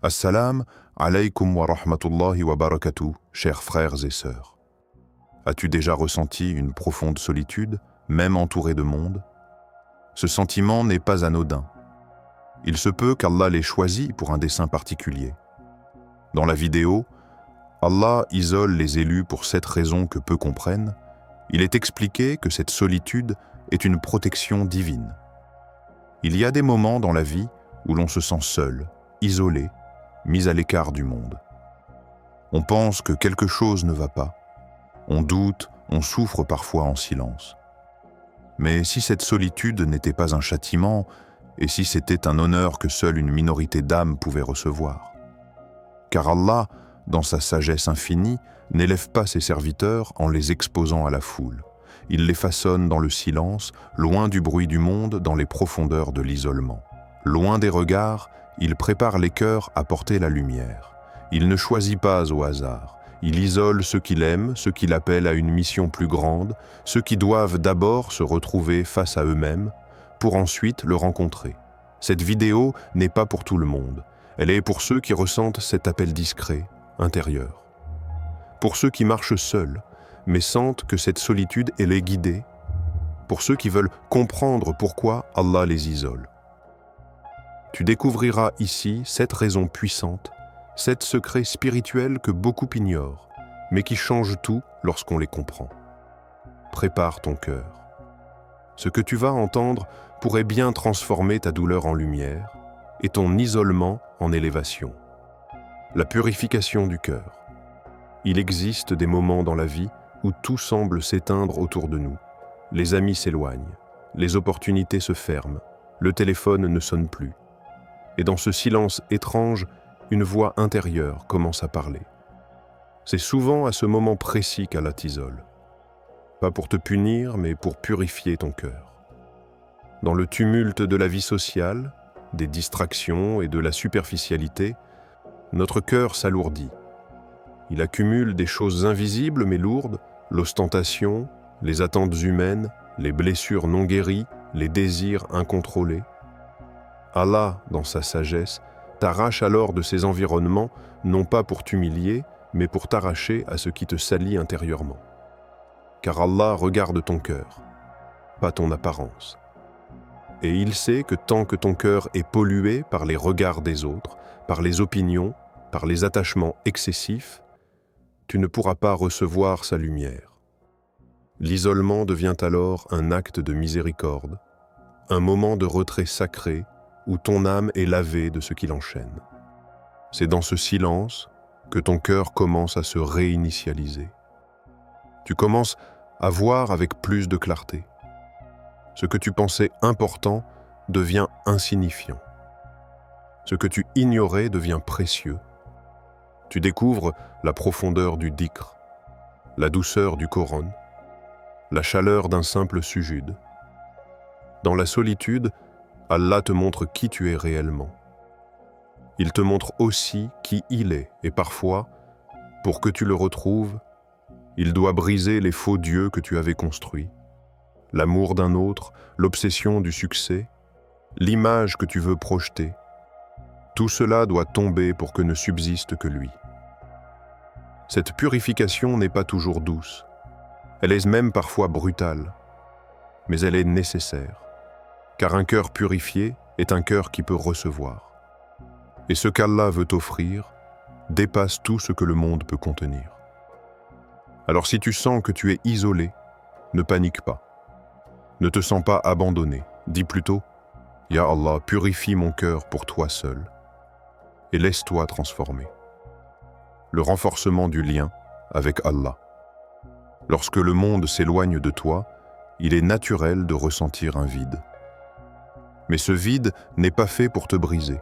Assalam alaykum wa rahmatullahi wa barakatuh, chers frères et sœurs. As-tu déjà ressenti une profonde solitude, même entouré de monde? Ce sentiment n'est pas anodin. Il se peut qu'Allah l'ait choisi pour un dessein particulier. Dans la vidéo, Allah isole les élus pour cette raison que peu comprennent. Il est expliqué que cette solitude est une protection divine. Il y a des moments dans la vie où l'on se sent seul, isolé, mis à l'écart du monde. On pense que quelque chose ne va pas. On doute, on souffre parfois en silence. Mais si cette solitude n'était pas un châtiment, et si c'était un honneur que seule une minorité d'âmes pouvait recevoir? Car Allah, dans sa sagesse infinie, n'élève pas ses serviteurs en les exposant à la foule. Il les façonne dans le silence, loin du bruit du monde, dans les profondeurs de l'isolement. Loin des regards, il prépare les cœurs à porter la lumière. Il ne choisit pas au hasard. Il isole ceux qu'il aime, ceux qu'il appelle à une mission plus grande, ceux qui doivent d'abord se retrouver face à eux-mêmes, pour ensuite le rencontrer. Cette vidéo n'est pas pour tout le monde. Elle est pour ceux qui ressentent cet appel discret, intérieur. Pour ceux qui marchent seuls, mais sentent que cette solitude est les guidée. Pour ceux qui veulent comprendre pourquoi Allah les isole. Tu découvriras ici 7 raisons puissantes, 7 secrets spirituels que beaucoup ignorent, mais qui changent tout lorsqu'on les comprend. Prépare ton cœur. Ce que tu vas entendre pourrait bien transformer ta douleur en lumière et ton isolement en élévation. La purification du cœur. Il existe des moments dans la vie où tout semble s'éteindre autour de nous. Les amis s'éloignent, les opportunités se ferment, le téléphone ne sonne plus. Et dans ce silence étrange, une voix intérieure commence à parler. C'est souvent à ce moment précis qu'Allah t'isole. Pas pour te punir, mais pour purifier ton cœur. Dans le tumulte de la vie sociale, des distractions et de la superficialité, notre cœur s'alourdit. Il accumule des choses invisibles mais lourdes, l'ostentation, les attentes humaines, les blessures non guéries, les désirs incontrôlés. Allah, dans sa sagesse, t'arrache alors de ces environnements, non pas pour t'humilier, mais pour t'arracher à ce qui te salit intérieurement. Car Allah regarde ton cœur, pas ton apparence. Et il sait que tant que ton cœur est pollué par les regards des autres, par les opinions, par les attachements excessifs, tu ne pourras pas recevoir sa lumière. L'isolement devient alors un acte de miséricorde, un moment de retrait sacré où ton âme est lavée de ce qui l'enchaîne. C'est dans ce silence que ton cœur commence à se réinitialiser. Tu commences à voir avec plus de clarté. Ce que tu pensais important devient insignifiant. Ce que tu ignorais devient précieux. Tu découvres la profondeur du dhikr, la douceur du Coran, la chaleur d'un simple sujoud. Dans la solitude, Allah te montre qui tu es réellement. Il te montre aussi qui il est, et parfois, pour que tu le retrouves, il doit briser les faux dieux que tu avais construits, l'amour d'un autre, l'obsession du succès, l'image que tu veux projeter. Tout cela doit tomber pour que ne subsiste que lui. Cette purification n'est pas toujours douce. Elle est même parfois brutale, mais elle est nécessaire. Car un cœur purifié est un cœur qui peut recevoir. Et ce qu'Allah veut t'offrir dépasse tout ce que le monde peut contenir. Alors si tu sens que tu es isolé, ne panique pas. Ne te sens pas abandonné. Dis plutôt, « Ya Allah, purifie mon cœur pour toi seul et laisse-toi transformer. » Le renforcement du lien avec Allah. Lorsque le monde s'éloigne de toi, il est naturel de ressentir un vide. Mais ce vide n'est pas fait pour te briser.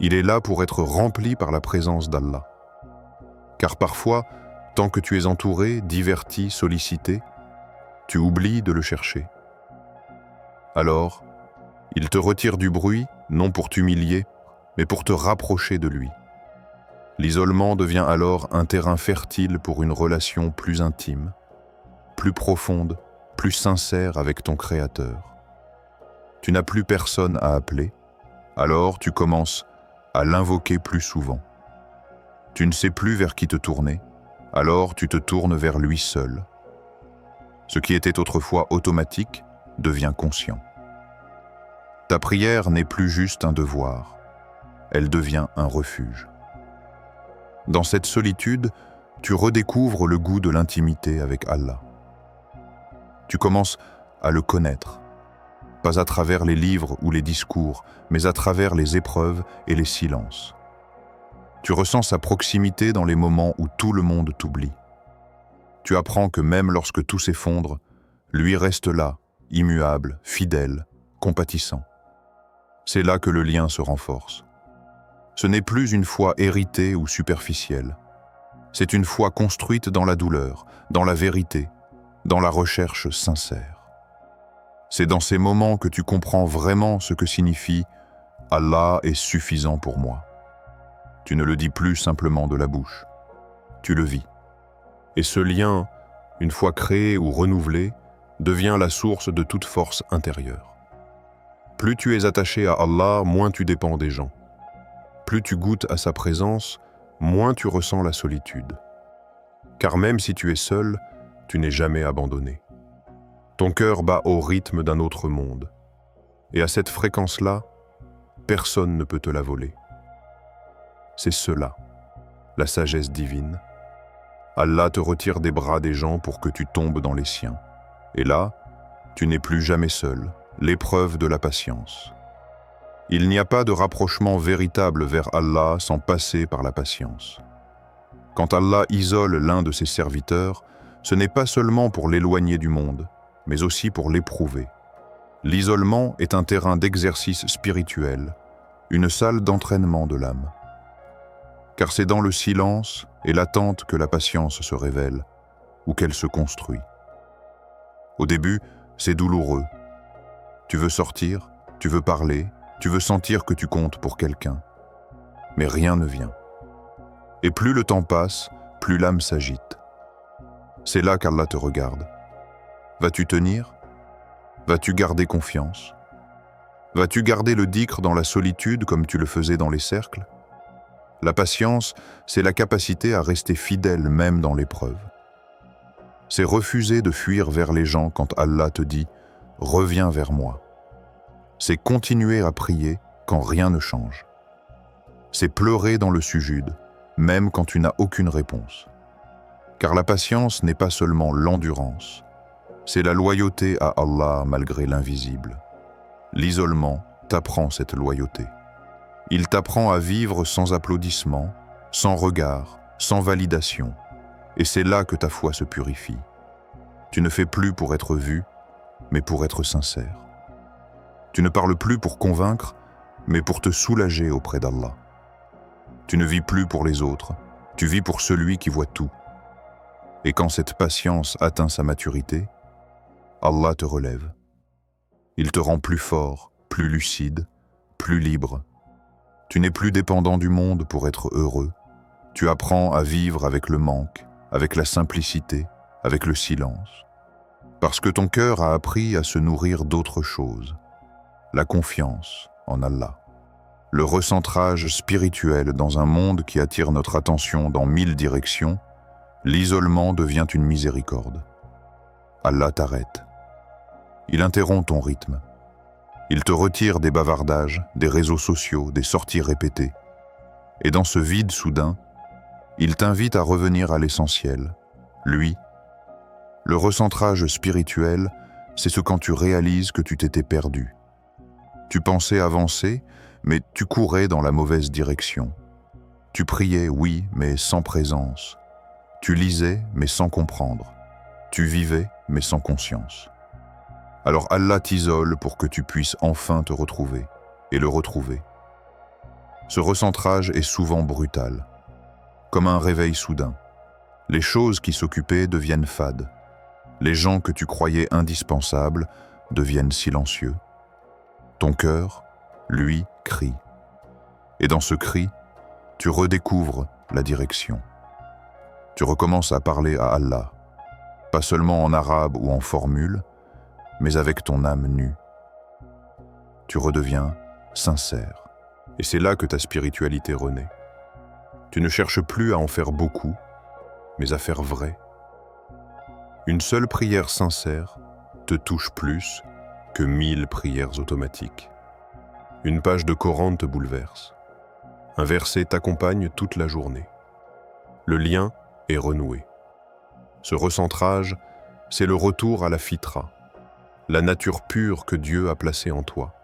Il est là pour être rempli par la présence d'Allah. Car parfois, tant que tu es entouré, diverti, sollicité, tu oublies de le chercher. Alors, il te retire du bruit, non pour t'humilier, mais pour te rapprocher de lui. L'isolement devient alors un terrain fertile pour une relation plus intime, plus profonde, plus sincère avec ton Créateur. Tu n'as plus personne à appeler, alors tu commences à l'invoquer plus souvent. Tu ne sais plus vers qui te tourner, alors tu te tournes vers lui seul. Ce qui était autrefois automatique devient conscient. Ta prière n'est plus juste un devoir, elle devient un refuge. Dans cette solitude, tu redécouvres le goût de l'intimité avec Allah. Tu commences à le connaître, pas à travers les livres ou les discours, mais à travers les épreuves et les silences. Tu ressens sa proximité dans les moments où tout le monde t'oublie. Tu apprends que même lorsque tout s'effondre, lui reste là, immuable, fidèle, compatissant. C'est là que le lien se renforce. Ce n'est plus une foi héritée ou superficielle. C'est une foi construite dans la douleur, dans la vérité, dans la recherche sincère. C'est dans ces moments que tu comprends vraiment ce que signifie « Allah est suffisant pour moi ». Tu ne le dis plus simplement de la bouche, tu le vis. Et ce lien, une fois créé ou renouvelé, devient la source de toute force intérieure. Plus tu es attaché à Allah, moins tu dépends des gens. Plus tu goûtes à sa présence, moins tu ressens la solitude. Car même si tu es seul, tu n'es jamais abandonné. Ton cœur bat au rythme d'un autre monde. Et à cette fréquence-là, personne ne peut te la voler. C'est cela, la sagesse divine. Allah te retire des bras des gens pour que tu tombes dans les siens. Et là, tu n'es plus jamais seul, l'épreuve de la patience. Il n'y a pas de rapprochement véritable vers Allah sans passer par la patience. Quand Allah isole l'un de ses serviteurs, ce n'est pas seulement pour l'éloigner du monde, mais aussi pour l'éprouver. L'isolement est un terrain d'exercice spirituel, une salle d'entraînement de l'âme. Car c'est dans le silence et l'attente que la patience se révèle, ou qu'elle se construit. Au début, c'est douloureux. Tu veux sortir, tu veux parler, tu veux sentir que tu comptes pour quelqu'un. Mais rien ne vient. Et plus le temps passe, plus l'âme s'agite. C'est là qu'Allah te regarde. Vas-tu tenir? Vas-tu garder confiance? Vas-tu garder le dhikr dans la solitude comme tu le faisais dans les cercles? La patience, c'est la capacité à rester fidèle même dans l'épreuve. C'est refuser de fuir vers les gens quand Allah te dit « Reviens vers moi ». C'est continuer à prier quand rien ne change. C'est pleurer dans le sujud, même quand tu n'as aucune réponse. Car la patience n'est pas seulement l'endurance, c'est la loyauté à Allah malgré l'invisible. L'isolement t'apprend cette loyauté. Il t'apprend à vivre sans applaudissements, sans regard, sans validation. Et c'est là que ta foi se purifie. Tu ne fais plus pour être vu, mais pour être sincère. Tu ne parles plus pour convaincre, mais pour te soulager auprès d'Allah. Tu ne vis plus pour les autres, tu vis pour celui qui voit tout. Et quand cette patience atteint sa maturité, Allah te relève. Il te rend plus fort, plus lucide, plus libre. Tu n'es plus dépendant du monde pour être heureux. Tu apprends à vivre avec le manque, avec la simplicité, avec le silence. Parce que ton cœur a appris à se nourrir d'autre chose. La confiance en Allah. Le recentrage spirituel dans un monde qui attire notre attention dans 1000 directions, l'isolement devient une miséricorde. Allah t'arrête. Il interrompt ton rythme. Il te retire des bavardages, des réseaux sociaux, des sorties répétées. Et dans ce vide soudain, il t'invite à revenir à l'essentiel, lui. Le recentrage spirituel, c'est ce quand tu réalises que tu t'étais perdu. Tu pensais avancer, mais tu courais dans la mauvaise direction. Tu priais, oui, mais sans présence. Tu lisais, mais sans comprendre. Tu vivais, mais sans conscience. Alors Allah t'isole pour que tu puisses enfin te retrouver, et le retrouver. Ce recentrage est souvent brutal, comme un réveil soudain. Les choses qui s'occupaient deviennent fades. Les gens que tu croyais indispensables deviennent silencieux. Ton cœur, lui, crie. Et dans ce cri, tu redécouvres la direction. Tu recommences à parler à Allah, pas seulement en arabe ou en formule, mais avec ton âme nue. Tu redeviens sincère. Et c'est là que ta spiritualité renaît. Tu ne cherches plus à en faire beaucoup, mais à faire vrai. Une seule prière sincère te touche plus que 1000 prières automatiques. Une page de Coran te bouleverse. Un verset t'accompagne toute la journée. Le lien est renoué. Ce recentrage, c'est le retour à la fitra, la nature pure que Dieu a placée en toi.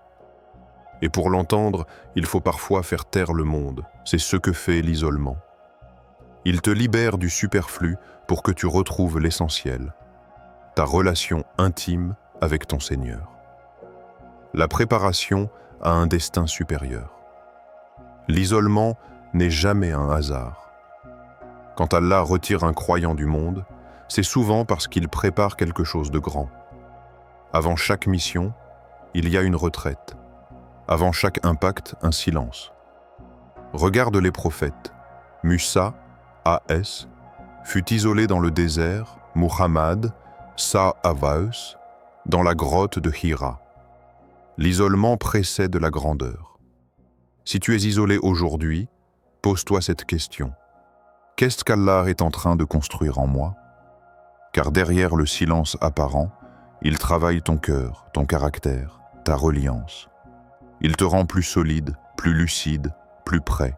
Et pour l'entendre, il faut parfois faire taire le monde. C'est ce que fait l'isolement. Il te libère du superflu pour que tu retrouves l'essentiel, ta relation intime avec ton Seigneur. La préparation a un destin supérieur. L'isolement n'est jamais un hasard. Quand Allah retire un croyant du monde, c'est souvent parce qu'il prépare quelque chose de grand. Avant chaque mission, il y a une retraite. Avant chaque impact, un silence. Regarde les prophètes. Musa, A.S., fut isolé dans le désert, Muhammad, Sa-Avaeus, dans la grotte de Hira. L'isolement précède la grandeur. Si tu es isolé aujourd'hui, pose-toi cette question. Qu'est-ce qu'Allah est en train de construire en moi? Car derrière le silence apparent, il travaille ton cœur, ton caractère, ta reliance. Il te rend plus solide, plus lucide, plus prêt.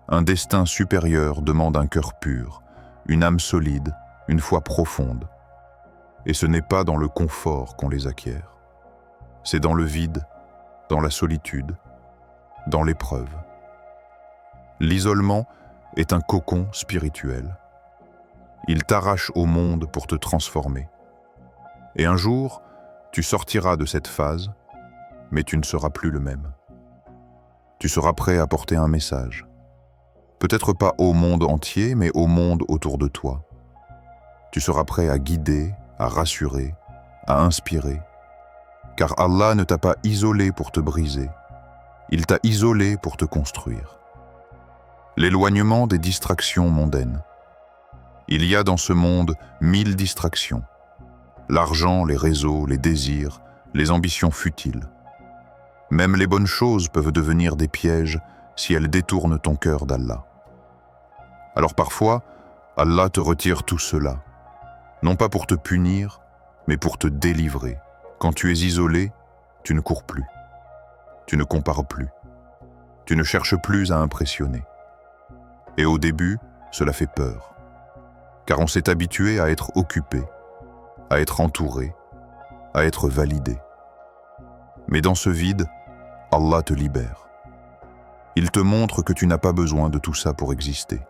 Un destin supérieur demande un cœur pur, une âme solide, une foi profonde. Et ce n'est pas dans le confort qu'on les acquiert. C'est dans le vide, dans la solitude, dans l'épreuve. L'isolement est un cocon spirituel. Il t'arrache au monde pour te transformer. Et un jour, tu sortiras de cette phase, mais tu ne seras plus le même. Tu seras prêt à porter un message. Peut-être pas au monde entier, mais au monde autour de toi. Tu seras prêt à guider, à rassurer, à inspirer. Car Allah ne t'a pas isolé pour te briser. Il t'a isolé pour te construire. L'éloignement des distractions mondaines. Il y a dans ce monde 1000 distractions. L'argent, les réseaux, les désirs, les ambitions futiles. Même les bonnes choses peuvent devenir des pièges si elles détournent ton cœur d'Allah. Alors parfois, Allah te retire tout cela, non pas pour te punir, mais pour te délivrer. Quand tu es isolé, tu ne cours plus, tu ne compares plus, tu ne cherches plus à impressionner. Et au début, cela fait peur, car on s'est habitué à être occupé, à être entouré, à être validé. Mais dans ce vide, Allah te libère. Il te montre que tu n'as pas besoin de tout ça pour exister.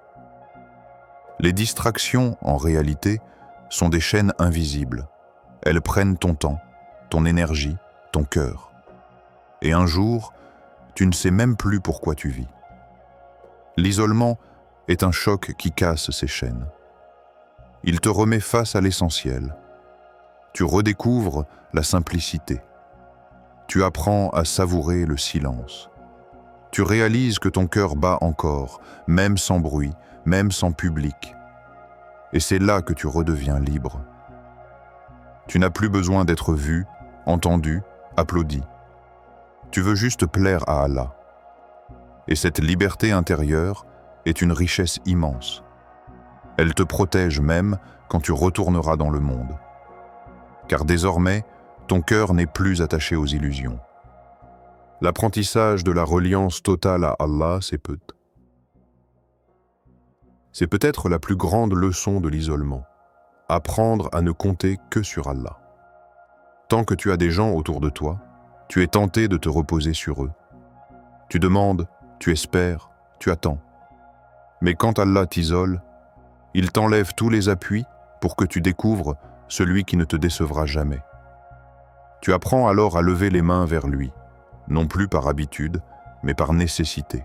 Les distractions, en réalité, sont des chaînes invisibles. Elles prennent ton temps, ton énergie, ton cœur. Et un jour, tu ne sais même plus pourquoi tu vis. L'isolement est un choc qui casse ces chaînes. Il te remet face à l'essentiel. Tu redécouvres la simplicité. Tu apprends à savourer le silence. Tu réalises que ton cœur bat encore, même sans bruit, même sans public. Et c'est là que tu redeviens libre. Tu n'as plus besoin d'être vu, entendu, applaudi. Tu veux juste plaire à Allah. Et cette liberté intérieure est une richesse immense. Elle te protège même quand tu retourneras dans le monde. Car désormais, ton cœur n'est plus attaché aux illusions. L'apprentissage de la reliance totale à Allah, c'est peut-être la plus grande leçon de l'isolement. Apprendre à ne compter que sur Allah. Tant que tu as des gens autour de toi, tu es tenté de te reposer sur eux. Tu demandes, tu espères, tu attends. Mais quand Allah t'isole, il t'enlève tous les appuis pour que tu découvres celui qui ne te décevra jamais. Tu apprends alors à lever les mains vers lui, non plus par habitude, mais par nécessité.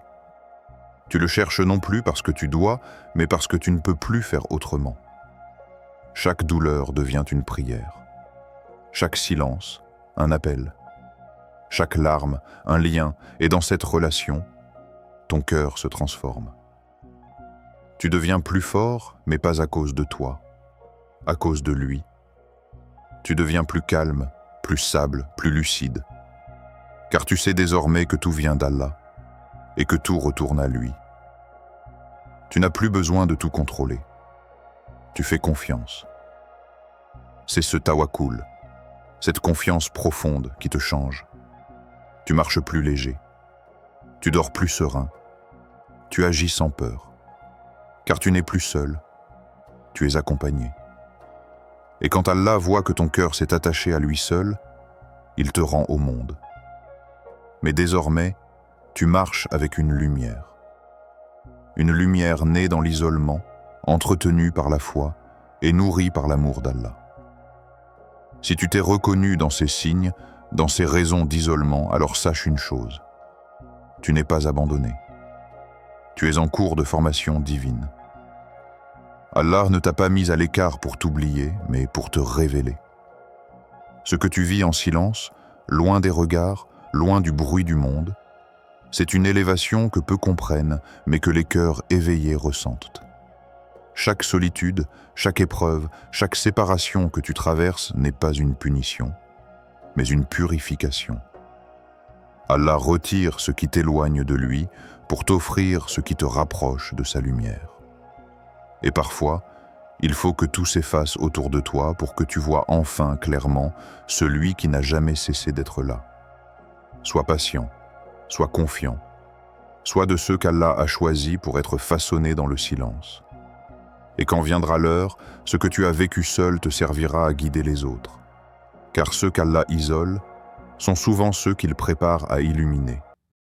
Tu le cherches non plus parce que tu dois, mais parce que tu ne peux plus faire autrement. Chaque douleur devient une prière. Chaque silence, un appel. Chaque larme, un lien, et dans cette relation, ton cœur se transforme. Tu deviens plus fort, mais pas à cause de toi, à cause de lui. Tu deviens plus calme, plus stable, plus lucide, car tu sais désormais que tout vient d'Allah. et que tout retourne à lui. Tu n'as plus besoin de tout contrôler. Tu fais confiance. C'est ce tawakkul, cette confiance profonde qui te change. Tu marches plus léger. Tu dors plus serein. Tu agis sans peur. Car tu n'es plus seul. Tu es accompagné. Et quand Allah voit que ton cœur s'est attaché à lui seul, il te rend au monde. Mais désormais, tu marches avec une lumière. Une lumière née dans l'isolement, entretenue par la foi et nourrie par l'amour d'Allah. Si tu t'es reconnu dans ces signes, dans ces raisons d'isolement, alors sache une chose. Tu n'es pas abandonné. Tu es en cours de formation divine. Allah ne t'a pas mis à l'écart pour t'oublier, mais pour te révéler. Ce que tu vis en silence, loin des regards, loin du bruit du monde, c'est une élévation que peu comprennent, mais que les cœurs éveillés ressentent. Chaque solitude, chaque épreuve, chaque séparation que tu traverses n'est pas une punition, mais une purification. Allah retire ce qui t'éloigne de lui pour t'offrir ce qui te rapproche de sa lumière. Et parfois, il faut que tout s'efface autour de toi pour que tu vois enfin clairement celui qui n'a jamais cessé d'être là. Sois patient, sois confiant, sois de ceux qu'Allah a choisis pour être façonnés dans le silence. Et quand viendra l'heure, ce que tu as vécu seul te servira à guider les autres. Car ceux qu'Allah isole sont souvent ceux qu'il prépare à illuminer.